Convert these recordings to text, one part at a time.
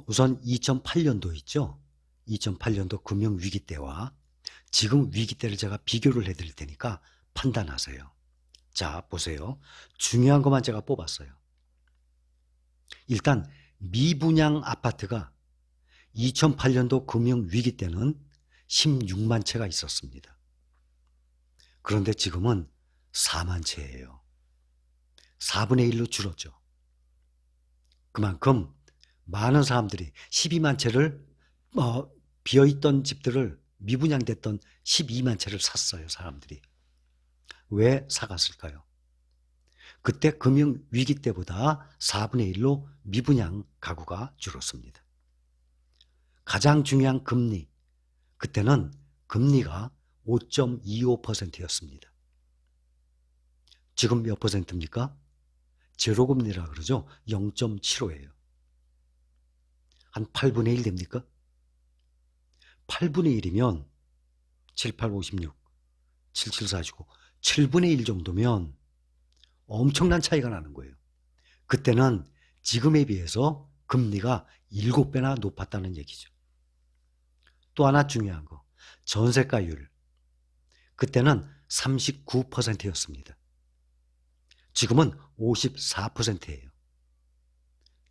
우선 2008년도 있죠. 2008년도 금융위기 때와 지금 위기 때를 제가 비교를 해드릴 테니까 판단하세요. 자, 보세요. 중요한 것만 제가 뽑았어요. 일단 미분양 아파트가 2008년도 금융위기 때는 16만 채가 있었습니다. 그런데 지금은 4만 채예요. 4분의 1로 줄었죠. 그만큼 많은 사람들이 12만 채를 비어있던 집들을 미분양됐던 12만 채를 샀어요. 사람들이. 왜 사갔을까요? 그때 금융위기 때보다 4분의 1로 미분양 가구가 줄었습니다. 가장 중요한 금리, 그때는 금리가 5.25%였습니다. 지금 몇 퍼센트입니까? 제로금리라 그러죠. 0.75예요. 한 8분의 1 됩니까? 8분의 1이면 7, 8, 56, 7, 7, 49, 7분의 1 정도면 엄청난 차이가 나는 거예요. 그때는 지금에 비해서 금리가 7배나 높았다는 얘기죠. 또 하나 중요한 거, 전세가율. 그때는 39%였습니다. 지금은 54%예요.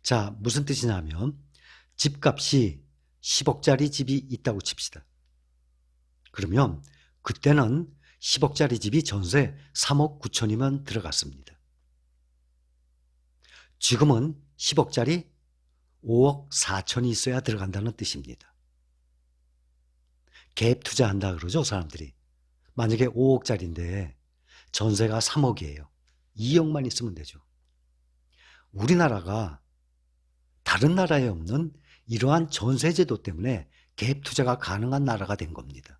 자, 무슨 뜻이냐면 집값이 10억짜리 집이 있다고 칩시다. 그러면 그때는 10억짜리 집이 전세 3억 9천이면 들어갔습니다. 지금은 10억짜리 5억 4천이 있어야 들어간다는 뜻입니다. 갭 투자한다 그러죠, 사람들이. 만약에 5억짜리인데 전세가 3억이에요. 2억만 있으면 되죠. 우리나라가 다른 나라에 없는 이러한 전세제도 때문에 갭 투자가 가능한 나라가 된 겁니다.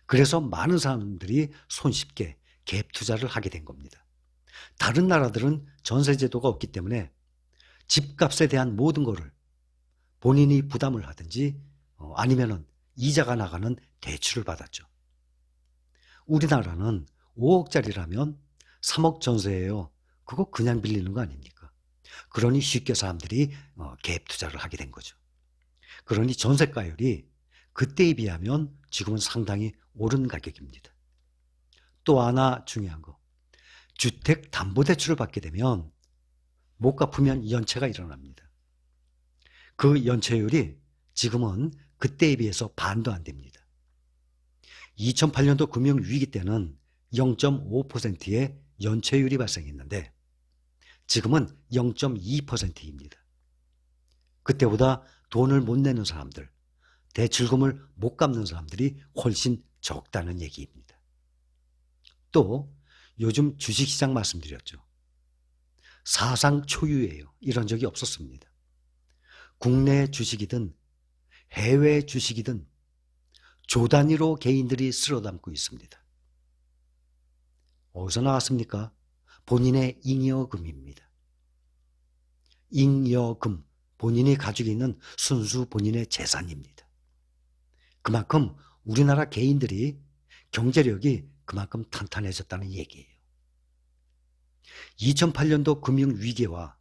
그래서 많은 사람들이 손쉽게 갭 투자를 하게 된 겁니다. 다른 나라들은 전세제도가 없기 때문에 집값에 대한 모든 것을 본인이 부담을 하든지 아니면은 이자가 나가는 대출을 받았죠. 우리나라는 5억짜리라면 3억 전세예요. 그거 그냥 빌리는 거 아닙니까? 그러니 쉽게 사람들이 갭 투자를 하게 된 거죠. 그러니 전세가율이 그때에 비하면 지금은 상당히 오른 가격입니다. 또 하나 중요한 거, 주택담보대출을 받게 되면 못 갚으면 연체가 일어납니다. 그 연체율이 지금은 그때에 비해서 반도 안 됩니다. 2008년도 금융위기 때는 0.5%의 연체율이 발생했는데 지금은 0.2%입니다. 그때보다 돈을 못 내는 사람들, 대출금을 못 갚는 사람들이 훨씬 적다는 얘기입니다. 또 요즘 주식시장 말씀드렸죠. 사상 초유예요. 이런 적이 없었습니다. 국내 주식이든 해외 주식이든 조 단위로 개인들이 쓸어담고 있습니다. 어디서 나왔습니까? 본인의 잉여금입니다. 잉여금, 본인이 가지고 있는 순수 본인의 재산입니다. 그만큼 우리나라 개인들이 경제력이 그만큼 탄탄해졌다는 얘기예요. 2008년도 금융위기와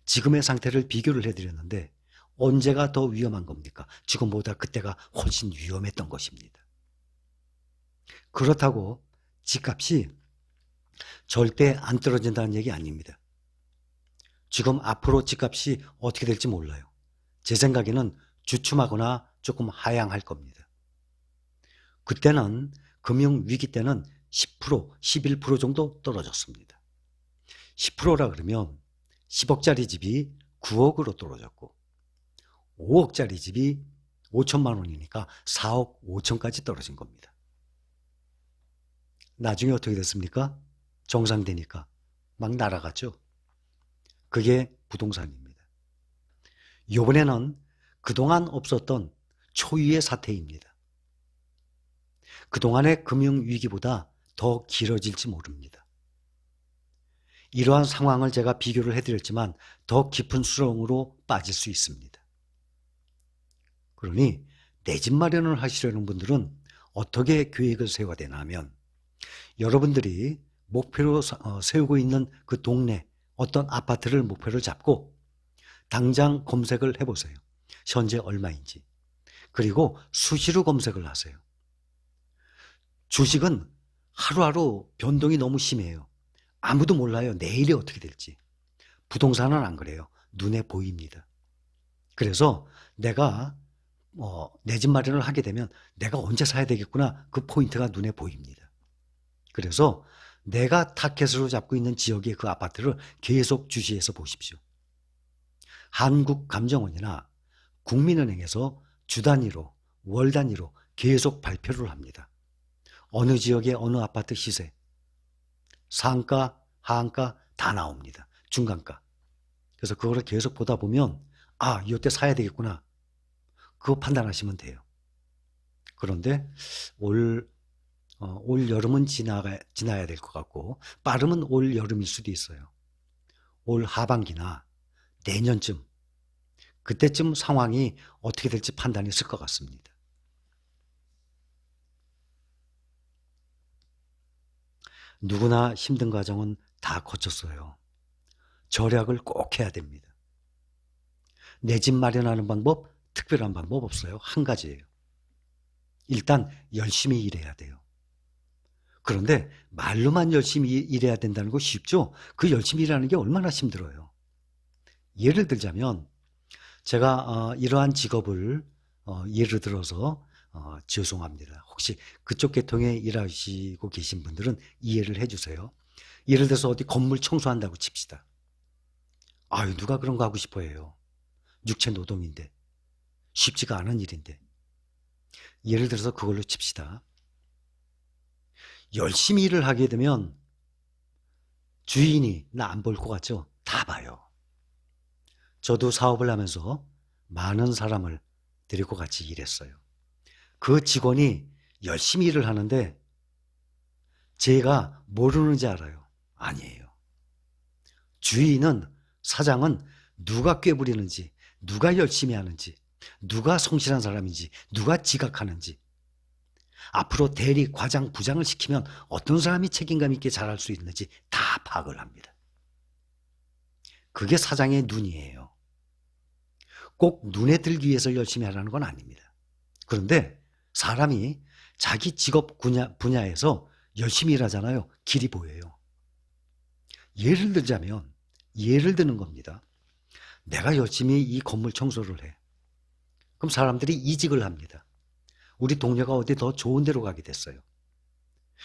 지금의 상태를 비교를 해드렸는데 언제가 더 위험한 겁니까? 지금보다 그때가 훨씬 위험했던 것입니다. 그렇다고 집값이 절대 안 떨어진다는 얘기 아닙니다. 지금 앞으로 집값이 어떻게 될지 몰라요. 제 생각에는 주춤하거나 조금 하향할 겁니다. 그때는 금융위기 때는 10%, 11% 정도 떨어졌습니다. 10%라 그러면 10억짜리 집이 9억으로 떨어졌고 5억짜리 집이 5천만 원이니까 4억 5천까지 떨어진 겁니다. 나중에 어떻게 됐습니까? 정상되니까 막 날아갔죠. 그게 부동산입니다. 이번에는 그동안 없었던 초유의 사태입니다. 그동안의 금융위기보다 더 길어질지 모릅니다. 이러한 상황을 제가 비교를 해드렸지만 더 깊은 수렁으로 빠질 수 있습니다. 그러니 내 집 마련을 하시려는 분들은 어떻게 계획을 세워야 되나 하면 여러분들이 목표로 세우고 있는 그 동네 어떤 아파트를 목표를 잡고 당장 검색을 해보세요. 현재 얼마인지. 그리고 수시로 검색을 하세요. 주식은 하루하루 변동이 너무 심해요. 아무도 몰라요. 내일이 어떻게 될지. 부동산은 안 그래요. 눈에 보입니다. 그래서 내가 내 집 마련을 하게 되면 내가 언제 사야 되겠구나, 그 포인트가 눈에 보입니다. 그래서 내가 타겟으로 잡고 있는 지역의 그 아파트를 계속 주시해서 보십시오. 한국감정원이나 국민은행에서 주 단위로, 월 단위로 계속 발표를 합니다. 어느 지역의 어느 아파트 시세, 상가, 하한가 다 나옵니다. 중간가. 그래서 그거를 계속 보다 보면 이때 사야 되겠구나, 그거 판단하시면 돼요. 그런데 올 여름은 지나야 될 것 같고, 빠르면 올 여름일 수도 있어요. 올 하반기나 내년쯤, 그때쯤 상황이 어떻게 될지 판단이 있을 것 같습니다. 누구나 힘든 과정은 다 거쳤어요. 절약을 꼭 해야 됩니다. 내 집 마련하는 방법, 특별한 방법 없어요. 한 가지예요. 일단 열심히 일해야 돼요. 그런데 말로만 열심히 일해야 된다는 거 쉽죠? 그 열심히 일하는 게 얼마나 힘들어요. 예를 들자면 제가 이러한 직업을 예를 들어서 죄송합니다. 혹시 그쪽 계통에 일하시고 계신 분들은 이해를 해주세요. 예를 들어서 어디 건물 청소한다고 칩시다. 누가 그런 거 하고 싶어 해요. 육체 노동인데, 쉽지가 않은 일인데. 예를 들어서 그걸로 칩시다. 열심히 일을 하게 되면 주인이 나 안 볼 것 같죠? 다 봐요. 저도 사업을 하면서 많은 사람을 데리고 같이 일했어요. 그 직원이 열심히 일을 하는데 제가 모르는지 알아요? 아니에요. 주인은, 사장은 누가 꾀부리는지, 누가 열심히 하는지, 누가 성실한 사람인지, 누가 지각하는지, 앞으로 대리, 과장, 부장을 시키면 어떤 사람이 책임감 있게 잘할 수 있는지 다 파악을 합니다. 그게 사장의 눈이에요. 꼭 눈에 들기 위해서 열심히 하라는 건 아닙니다. 그런데 사람이 자기 직업 분야에서 열심히 일하잖아요. 길이 보여요. 예를 드는 겁니다. 내가 열심히 이 건물 청소를 해. 그럼 사람들이 이직을 합니다. 우리 동료가 어디 더 좋은 데로 가게 됐어요.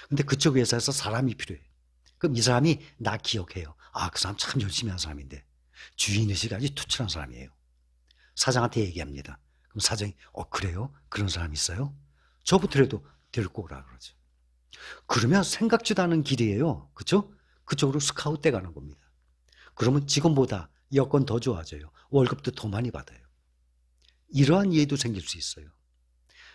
근데 그쪽 회사에서 사람이 필요해. 그럼 이 사람이 나 기억해요. 그 사람 참 열심히 한 사람인데, 주인의식이 아주 투철한 사람이에요. 사장한테 얘기합니다. 그럼 사장이 그래요? 그런 사람 있어요? 저부터라도 데리고 오라 그러죠. 그러면 생각지도 않은 길이에요. 그렇죠? 그쪽으로 스카웃 돼 가는 겁니다. 그러면 직원보다 여건 더 좋아져요. 월급도 더 많이 받아요. 이러한 이해도 생길 수 있어요.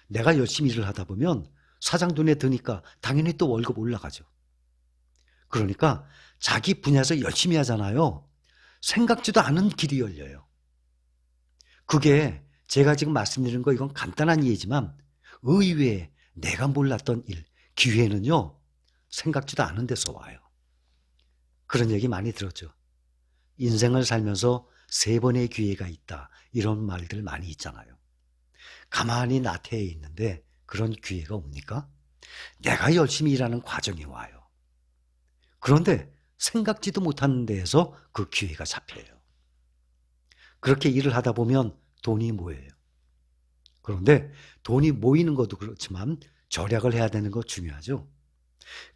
내가 열심히 일을 하다 보면 사장 눈에 드니까 당연히 또 월급 올라가죠. 그러니까 자기 분야에서 열심히 하잖아요. 생각지도 않은 길이 열려요. 그게 제가 지금 말씀드리는 거, 이건 간단한 이해지만 의외에 내가 몰랐던 일, 기회는요, 생각지도 않은 데서 와요. 그런 얘기 많이 들었죠. 인생을 살면서 3번의 기회가 있다, 이런 말들 많이 있잖아요. 가만히 나태해 있는데 그런 기회가 옵니까? 내가 열심히 일하는 과정이 와요. 그런데 생각지도 못한 데에서 그 기회가 잡혀요. 그렇게 일을 하다 보면 돈이 모여요. 그런데 돈이 모이는 것도 그렇지만 절약을 해야 되는 거 중요하죠.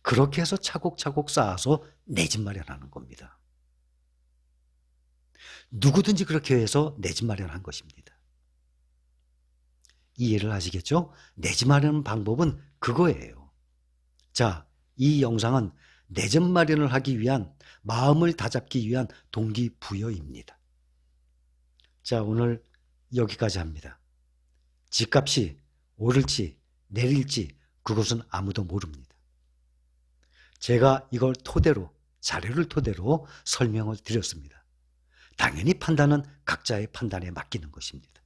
그렇게 해서 차곡차곡 쌓아서 내 집 마련하는 겁니다. 누구든지 그렇게 해서 내 집 마련한 것입니다. 이해를 하시겠죠? 내 집 마련 방법은 그거예요. 자, 이 영상은 내 집 마련을 하기 위한, 마음을 다잡기 위한 동기부여입니다. 자, 오늘 여기까지 합니다. 집값이 오를지 내릴지 그것은 아무도 모릅니다. 제가 이걸 토대로, 자료를 토대로 설명을 드렸습니다. 당연히 판단은 각자의 판단에 맡기는 것입니다.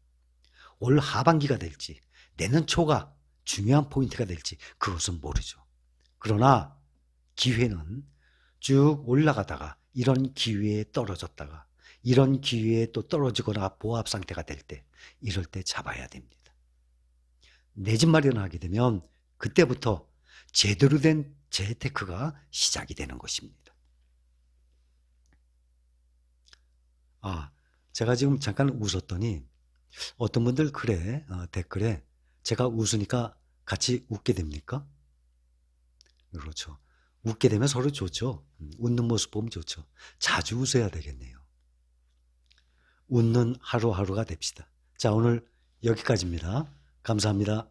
올 하반기가 될지 내년 초가 중요한 포인트가 될지 그것은 모르죠. 그러나 기회는 쭉 올라가다가 이런 기회에 떨어졌다가 이런 기회에 또 떨어지거나 보합 상태가 될 때, 이럴 때 잡아야 됩니다. 내 집 마련하게 되면 그때부터 제대로 된 재테크가 시작이 되는 것입니다. 제가 지금 잠깐 웃었더니 어떤 분들 댓글에 제가 웃으니까 같이 웃게 됩니까? 그렇죠. 웃게 되면 서로 좋죠. 웃는 모습 보면 좋죠. 자주 웃어야 되겠네요. 웃는 하루하루가 됩시다. 자, 오늘 여기까지입니다. 감사합니다.